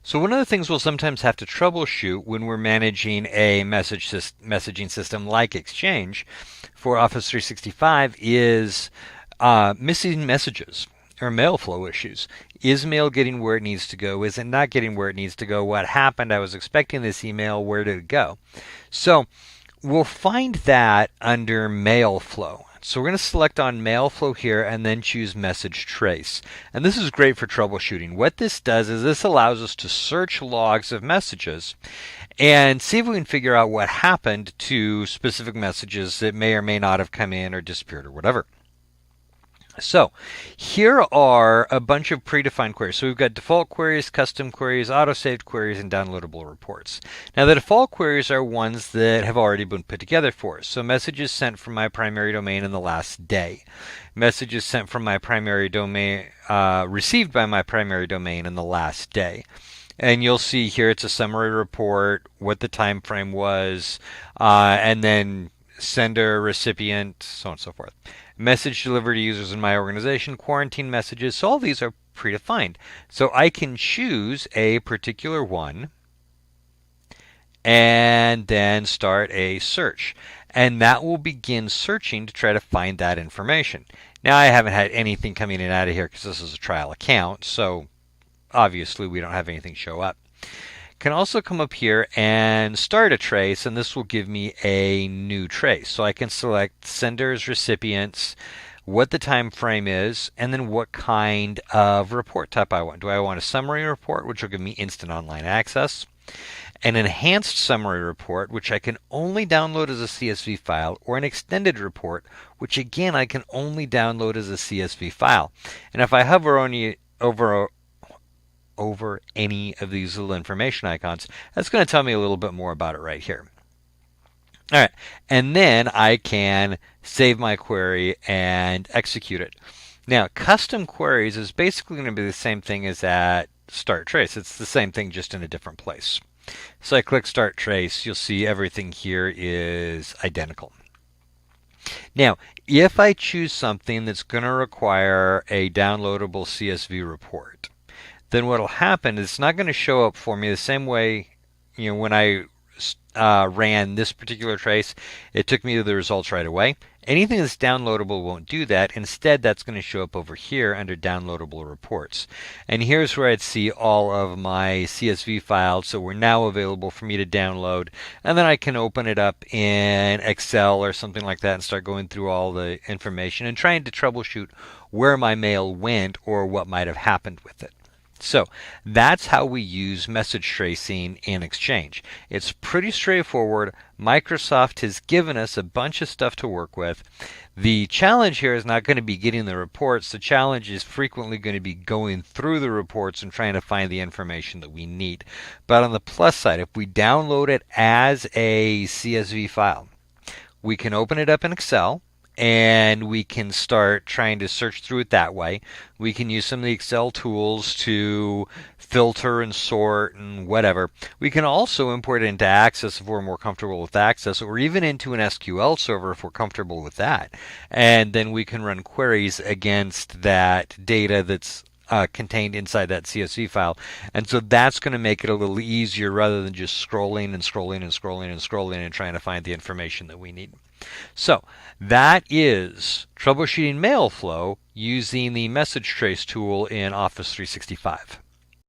So one of the things we'll sometimes have to troubleshoot when we're managing a messaging system like Exchange for Office 365 is missing messages or mail flow issues. Is mail getting where it needs to go? Is it not getting where it needs to go? What happened? I was expecting this email. Where did it go? So we'll find that under mail flow. So we're going to select on mail flow here and then choose message trace. And this is great for troubleshooting. What this does is this allows us to search logs of messages and see if we can figure out what happened to specific messages that may or may not have come in or disappeared or whatever. So here are a bunch of predefined queries. So we've got default queries, custom queries, auto-saved queries, and downloadable reports. Now the default queries are ones that have already been put together for us. So messages sent from my primary domain in the last day. Messages sent from my primary domain, received by my primary domain in the last day. And you'll see here it's a summary report, what the time frame was, and then sender, recipient, so on and so forth. Message delivered to users in my organization, quarantine messages. So all these are predefined. So I can choose a particular one and then start a search. And that will begin searching to try to find that information. Now I haven't had anything coming in and out of here because this is a trial account. So obviously we don't have anything show up. Can also come up here and start a trace, and this will give me a new trace. So I can select senders, recipients, what the time frame is, and then what kind of report type I want. Do I want a summary report, which will give me instant online access, an enhanced summary report, which I can only download as a CSV file, or an extended report, which again I can only download as a CSV file. And if I hover over any of these little information icons, that's going to tell me a little bit more about it right here. All right, and then I can save my query and execute it. Now, custom queries is basically going to be the same thing as that start trace. It's the same thing, just in a different place. So I click start trace, you'll see everything here is identical. Now, if I choose something that's going to require a downloadable CSV report, then what will happen is it's not going to show up for me the same way, when I ran this particular trace, it took me to the results right away. Anything that's downloadable won't do that. Instead, that's going to show up over here under downloadable reports. And here's where I'd see all of my CSV files. So we're now available for me to download. And then I can open it up in Excel or something like that and start going through all the information and trying to troubleshoot where my mail went or what might have happened with it. So that's how we use message tracing in Exchange. It's pretty straightforward. Microsoft has given us a bunch of stuff to work with. The challenge here is not going to be getting the reports. The challenge is frequently going to be going through the reports and trying to find the information that we need. But on the plus side, if we download it as a CSV file, we can open it up in Excel, and we can start trying to search through it that way. We can use some of the Excel tools to filter and sort and whatever. We can also import it into Access if we're more comfortable with Access, or even into an SQL server if we're comfortable with that. And then we can run queries against that data that's contained inside that CSV file. And so that's going to make it a little easier rather than just scrolling and scrolling and scrolling and scrolling and trying to find the information that we need. So that is troubleshooting mail flow using the message trace tool in Office 365.